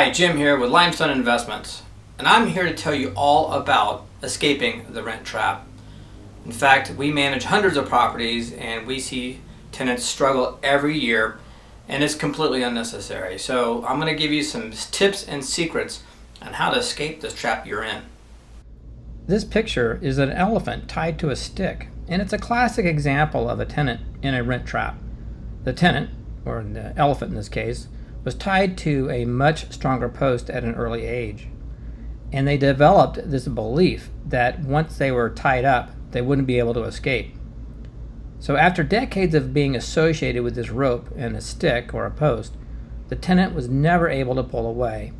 Hi, Jim here with LIMESTONE Investments, and I'm here to tell you all about escaping the rent trap. In fact, we manage hundreds of properties and we see tenants struggle every year, and it's completely unnecessary. So I'm going to give you some tips and secrets on how to escape this trap you're in. This picture is an elephant tied to a stick, and it's a classic example of a tenant in a rent trap. The tenant, or the elephant in this case, was tied to a much stronger post at an early age. And they developed this belief that once they were tied up, they wouldn't be able to escape. So after decades of being associated with this rope and a stick or a post, the tenant was never able to pull away.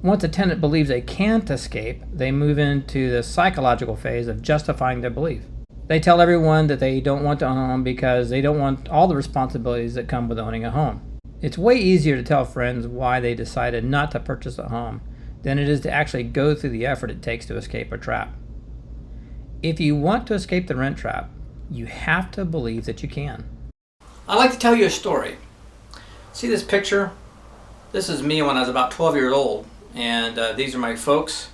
Once a tenant believes they can't escape, they move into the psychological phase of justifying their belief. They tell everyone that they don't want to own a home because they don't want all the responsibilities that come with owning a home. It's way easier to tell friends why they decided not to purchase a home than it is to actually go through the effort it takes to escape a trap. If you want to escape the rent trap, you have to believe that you can. I'd like to tell you a story. See this picture? This is me when I was about 12 years old, and these are my folks.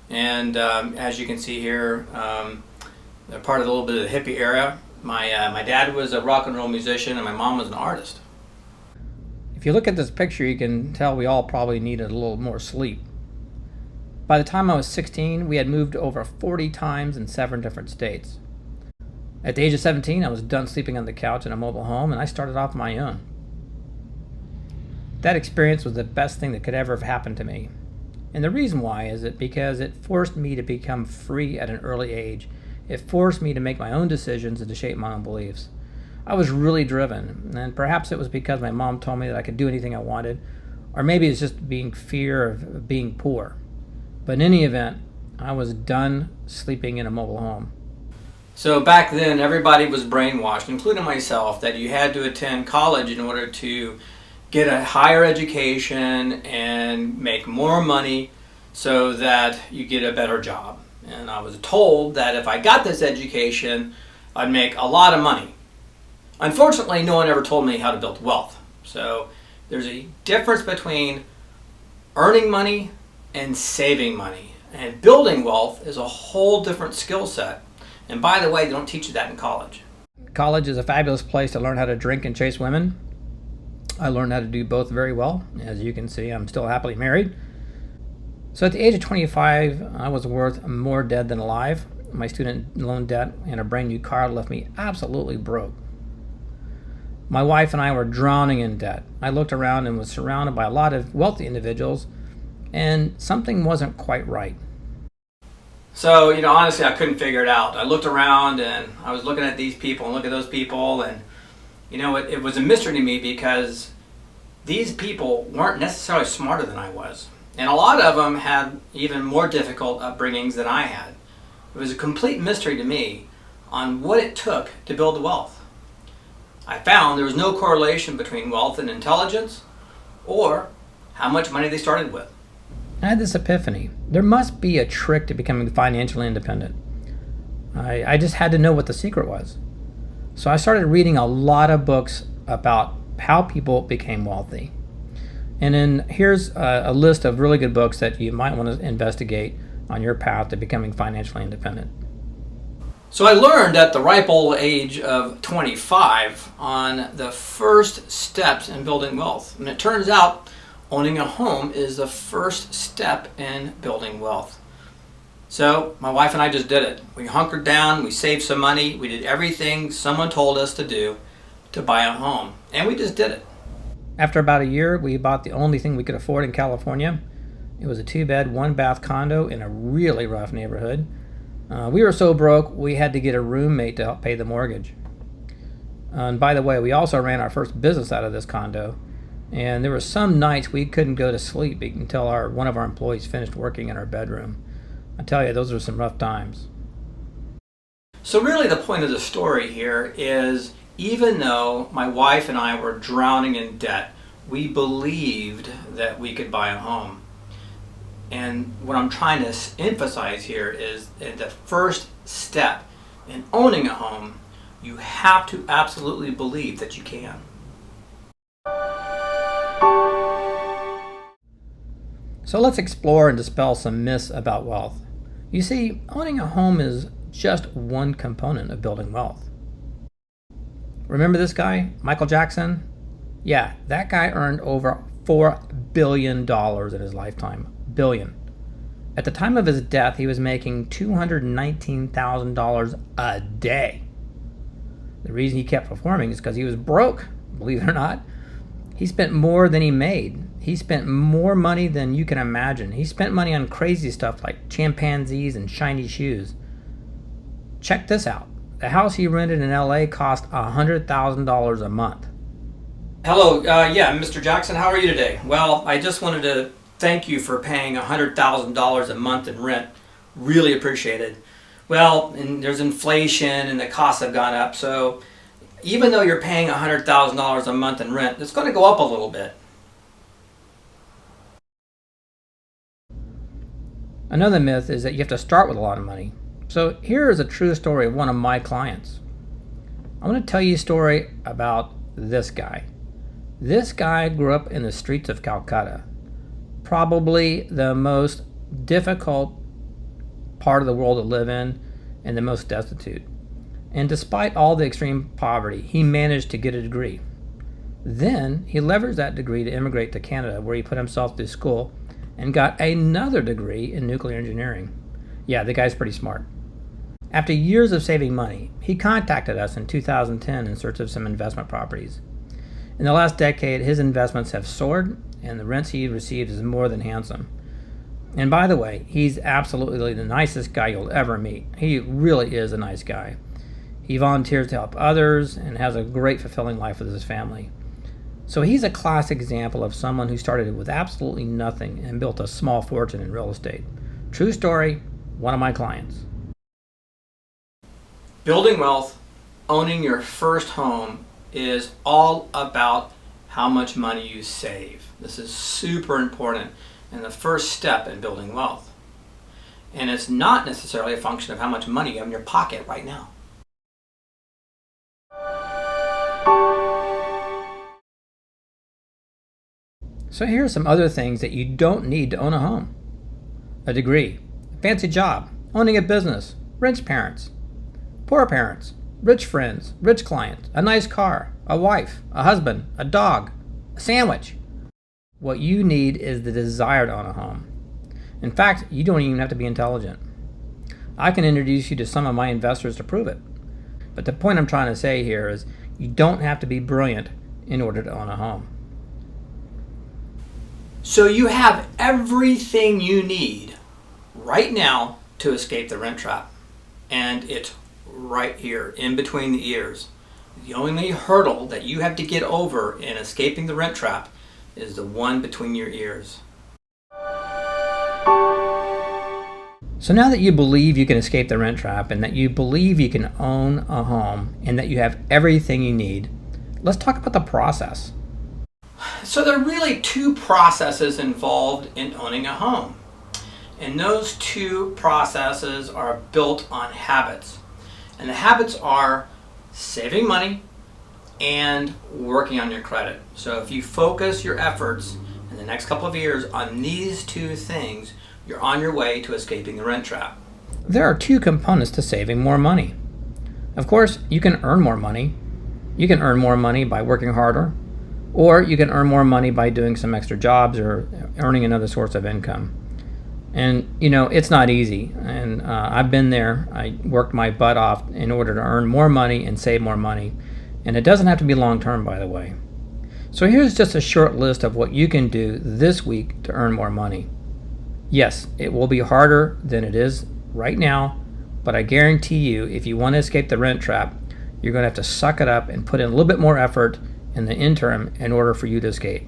And as you can see here, they're part of a little bit of the hippie era. My dad was a rock and roll musician, and my mom was an artist. If you look at this picture, you can tell we all probably needed a little more sleep. By the time I was 16, we had moved over 40 times in 7 different states. At the age of 17, I was done sleeping on the couch in a mobile home, and I started off my own. That experience was the best thing that could ever have happened to me. And the reason why is because it forced me to become free at an early age. It forced me to make my own decisions and to shape my own beliefs. I was really driven, and perhaps it was because my mom told me that I could do anything I wanted, or maybe it's just fear of being poor. But in any event, I was done sleeping in a mobile home. So back then, everybody was brainwashed, including myself, that you had to attend college in order to get a higher education and make more money so that you get a better job. And I was told that if I got this education, I'd make a lot of money. Unfortunately, no one ever told me how to build wealth. So there's a difference between earning money and saving money. And building wealth is a whole different skill set. And by the way, they don't teach you that in college. College is a fabulous place to learn how to drink and chase women. I learned how to do both very well. As you can see, I'm still happily married. So at the age of 25, I was worth more dead than alive. My student loan debt and a brand new car left me absolutely broke. My wife and I were drowning in debt. I looked around and was surrounded by a lot of wealthy individuals, and something wasn't quite right. So, honestly, I couldn't figure it out. I looked around and I was looking at these people and looking at those people, and it was a mystery to me because these people weren't necessarily smarter than I was. And a lot of them had even more difficult upbringings than I had. It was a complete mystery to me on what it took to build wealth. I found there was no correlation between wealth and intelligence or how much money they started with. I had this epiphany. There must be a trick to becoming financially independent. I just had to know what the secret was. So I started reading a lot of books about how people became wealthy. And then here's a list of really good books that you might want to investigate on your path to becoming financially independent. So I learned at the ripe old age of 25 on the first steps in building wealth. And it turns out owning a home is the first step in building wealth. So my wife and I just did it. We hunkered down, we saved some money, we did everything someone told us to do to buy a home. And we just did it. After about a year, we bought the only thing we could afford in California. It was a 2-bed, 1-bath condo in a really rough neighborhood. We were so broke, we had to get a roommate to help pay the mortgage. And by the way, we also ran our first business out of this condo. And there were some nights we couldn't go to sleep until one of our employees finished working in our bedroom. I tell you, those were some rough times. So really the point of the story here is, even though my wife and I were drowning in debt, we believed that we could buy a home. And what I'm trying to emphasize here is that the first step in owning a home, you have to absolutely believe that you can. So let's explore and dispel some myths about wealth. You see, owning a home is just one component of building wealth. Remember this guy, Michael Jackson? Yeah, that guy earned over $4 billion in his lifetime. Billion. At the time of his death, he was making $219,000 a day. The reason he kept performing is because he was broke, believe it or not. He spent more than he made. He spent more money than you can imagine. He spent money on crazy stuff like chimpanzees and shiny shoes. Check this out. The house he rented in LA cost $100,000 a month. Hello, Mr. Jackson, how are you today? Well, I just wanted to thank you for paying $100,000 a month in rent. Really appreciate it. Well, and there's inflation and the costs have gone up, so even though you're paying $100,000 a month in rent, it's going to go up a little bit. Another myth is that you have to start with a lot of money. So here is a true story of one of my clients. I want to tell you a story about this guy. This guy grew up in the streets of Calcutta, probably the most difficult part of the world to live in and the most destitute. And despite all the extreme poverty, he managed to get a degree. Then he leveraged that degree to immigrate to Canada, where he put himself through school and got another degree in nuclear engineering. Yeah, the guy's pretty smart. After years of saving money, he contacted us in 2010 in search of some investment properties. In the last decade, his investments have soared, and the rents he receives is more than handsome. And by the way, he's absolutely the nicest guy you'll ever meet. He really is a nice guy. He volunteers to help others and has a great, fulfilling life with his family. So he's a classic example of someone who started with absolutely nothing and built a small fortune in real estate. True story, one of my clients. Building wealth, owning your first home is all about how much money you save. This is super important and the first step in building wealth. And it's not necessarily a function of how much money you have in your pocket right now. So here are some other things that you don't need to own a home. A degree, a fancy job, owning a business, rich parents, poor parents, rich friends, rich clients, a nice car, a wife, a husband, a dog, a sandwich. What you need is the desire to own a home. In fact, you don't even have to be intelligent. I can introduce you to some of my investors to prove it. But the point I'm trying to say here is you don't have to be brilliant in order to own a home. So you have everything you need right now to escape the rent trap. And it's right here, in between the ears. The only hurdle that you have to get over in escaping the rent trap is the one between your ears. So now that you believe you can escape the rent trap and that you believe you can own a home and that you have everything you need, let's talk about the process. So there are really two processes involved in owning a home. And those two processes are built on habits. And the habits are saving money and working on your credit. So if you focus your efforts in the next couple of years on these two things, you're on your way to escaping the rent trap. There are two components to saving more money. Of course, you can earn more money. You can earn more money by working harder, or you can earn more money by doing some extra jobs or earning another source of income. And it's not easy, and I've been there. I worked my butt off in order to earn more money and save more money, and it doesn't have to be long term, by the way. So here's just a short list of what you can do this week to earn more money. Yes, it will be harder than it is right now, but I guarantee you, if you want to escape the rent trap, you're going to have to suck it up and put in a little bit more effort in the interim in order for you to escape.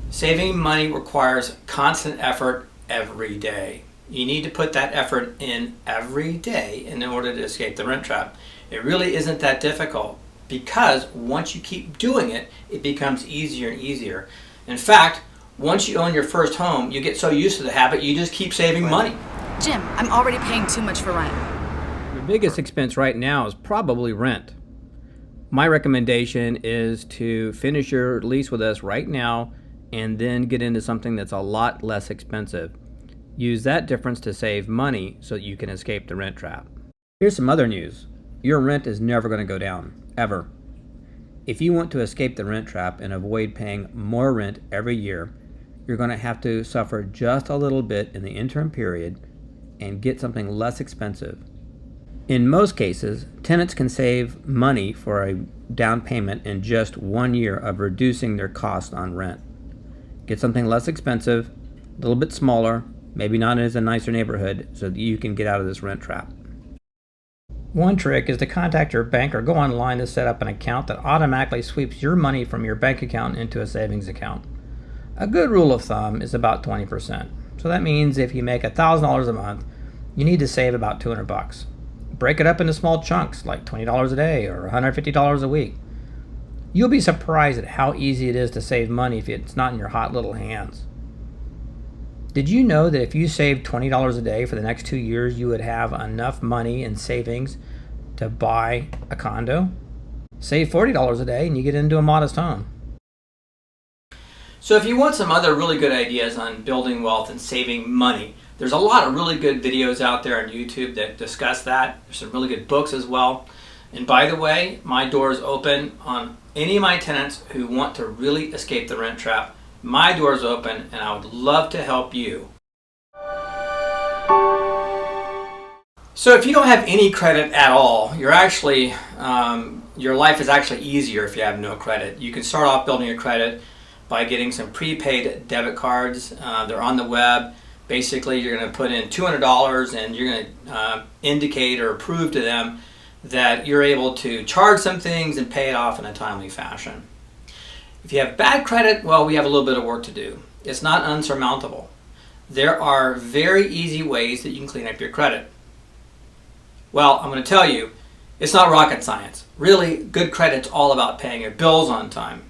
Saving money requires constant effort every day. You need to put that effort in every day in order to escape the rent trap. It really isn't that difficult because once you keep doing it, it becomes easier and easier. In fact, once you own your first home, you get so used to the habit, you just keep saving money. Jim, I'm already paying too much for rent. Your biggest expense right now is probably rent. My recommendation is to finish your lease with us right now and then get into something that's a lot less expensive. Use that difference to save money so that you can escape the rent trap. Here's some other news. Your rent is never going to go down, ever. If you want to escape the rent trap and avoid paying more rent every year, you're going to have to suffer just a little bit in the interim period and get something less expensive. In most cases, tenants can save money for a down payment in just 1 year of reducing their cost on rent. Get something less expensive, a little bit smaller, maybe not as a nicer neighborhood, so that you can get out of this rent trap. One trick is to contact your bank or go online to set up an account that automatically sweeps your money from your bank account into a savings account. A good rule of thumb is about 20%. So that means if you make $1,000 a month, you need to save about $200. Break it up into small chunks like $20 a day or $150 a week. You'll be surprised at how easy it is to save money if it's not in your hot little hands. Did you know that if you saved $20 a day for the next 2 years, you would have enough money in savings to buy a condo? Save $40 a day and you get into a modest home. So if you want some other really good ideas on building wealth and saving money, there's a lot of really good videos out there on YouTube that discuss that. There's some really good books as well. And by the way, my door is open on any of my tenants who want to really escape the rent trap. My door is open and I would love to help you. So if you don't have any credit at all, you're actually, your life is actually easier if you have no credit. You can start off building your credit by getting some prepaid debit cards. They're on the web. Basically, you're going to put in $200 and you're going to indicate or prove to them that you're able to charge some things and pay it off in a timely fashion. If you have bad credit, well, we have a little bit of work to do. It's not unsurmountable. There are very easy ways that you can clean up your credit. Well, I'm going to tell you, it's not rocket science. Really, good credit's all about paying your bills on time.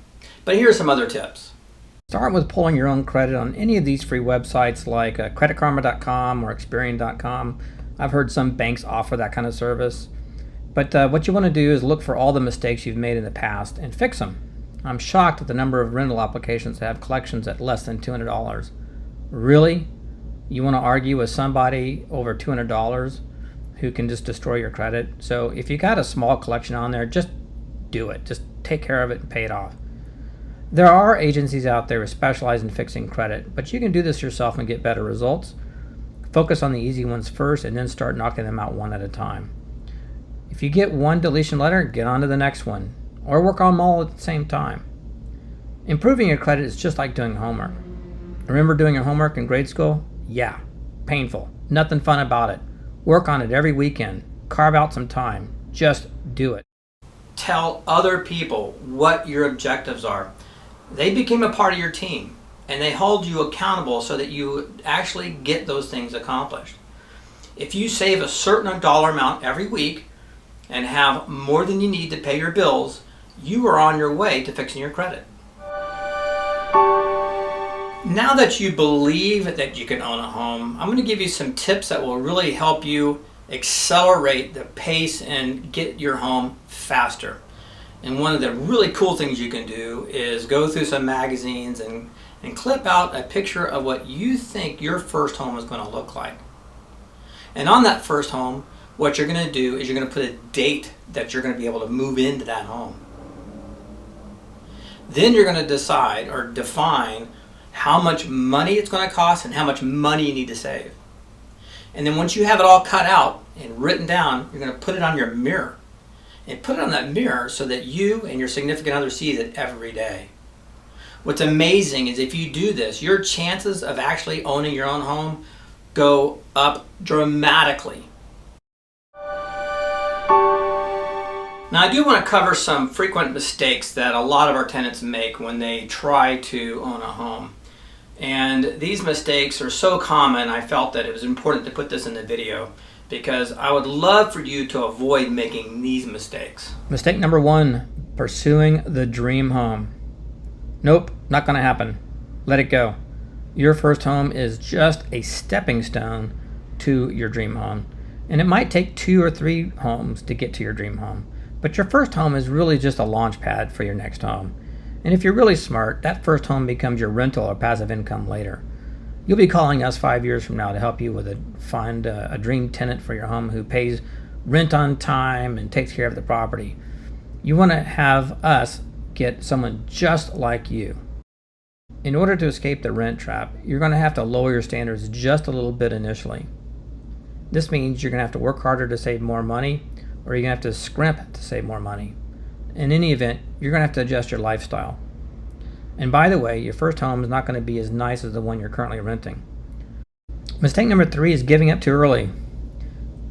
But here are some other tips. Start with pulling your own credit on any of these free websites like creditkarma.com or experian.com. I've heard some banks offer that kind of service. But what you want to do is look for all the mistakes you've made in the past and fix them. I'm shocked at the number of rental applications that have collections at less than $200. Really? You want to argue with somebody over $200 who can just destroy your credit? So if you got a small collection on there, just do it. Just take care of it and pay it off. There are agencies out there who specialize in fixing credit, but you can do this yourself and get better results. Focus on the easy ones first and then start knocking them out one at a time. If you get one deletion letter, get on to the next one, or work on them all at the same time. Improving your credit is just like doing homework. Remember doing your homework in grade school? Yeah, painful. Nothing fun about it. Work on it every weekend. Carve out some time. Just do it. Tell other people what your objectives are. They became a part of your team and they hold you accountable so that you actually get those things accomplished. If you save a certain dollar amount every week and have more than you need to pay your bills, you are on your way to fixing your credit. Now that you believe that you can own a home, I'm going to give you some tips that will really help you accelerate the pace and get your home faster. And one of the really cool things you can do is go through some magazines and clip out a picture of what you think your first home is going to look like. And on that first home, what you're going to do is you're going to put a date that you're going to be able to move into that home. Then you're going to decide or define how much money it's going to cost and how much money you need to save. And then once you have it all cut out and written down, you're going to put it on your mirror. And put it on that mirror so that you and your significant other sees it every day. What's amazing is if you do this, your chances of actually owning your own home go up dramatically. Now I do want to cover some frequent mistakes that a lot of our tenants make when they try to own a home. And these mistakes are so common, I felt that it was important to put this in the video because I would love for you to avoid making these mistakes. Mistake number 1, pursuing the dream home. Nope, not going to happen. Let it go. Your first home is just a stepping stone to your dream home. And it might take 2 or 3 homes to get to your dream home. But your first home is really just a launch pad for your next home. And if you're really smart, that first home becomes your rental or passive income later. You'll be calling us 5 years from now to help you find a dream tenant for your home who pays rent on time and takes care of the property. You want to have us get someone just like you. In order to escape the rent trap, you're going to have to lower your standards just a little bit initially. This means you're going to have to work harder to save more money, or you're going to have to scrimp to save more money. In any event, you're going to have to adjust your lifestyle. And by the way, your first home is not going to be as nice as the one you're currently renting. Mistake number 3 is giving up too early.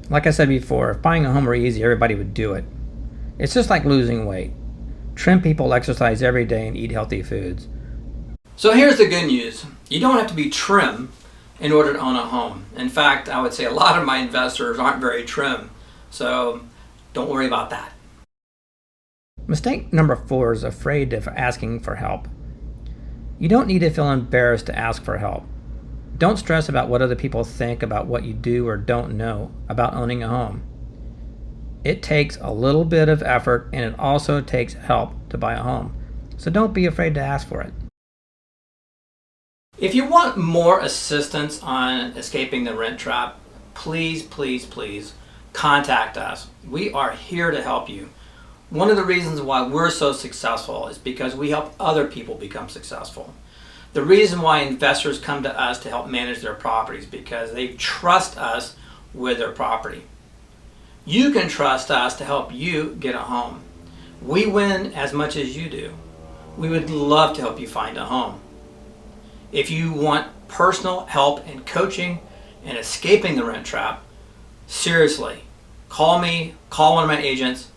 Like I said before, if buying a home were easy, everybody would do it. It's just like losing weight. Trim people exercise every day and eat healthy foods. So here's the good news. You don't have to be trim in order to own a home. In fact, I would say a lot of my investors aren't very trim. So don't worry about that. Mistake number 4 is afraid of asking for help. You don't need to feel embarrassed to ask for help. Don't stress about what other people think about what you do or don't know about owning a home. It takes a little bit of effort, and it also takes help to buy a home. So don't be afraid to ask for it. If you want more assistance on escaping the rent trap, please, please, please contact us. We are here to help you. One of the reasons why we're so successful is because we help other people become successful. The reason why investors come to us to help manage their properties because they trust us with their property. You can trust us to help you get a home. We win as much as you do. We would love to help you find a home. If you want personal help and coaching and escaping the rent trap, seriously, call me, call one of my agents.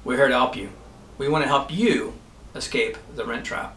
We're here to help you. We want to help you escape the rent trap.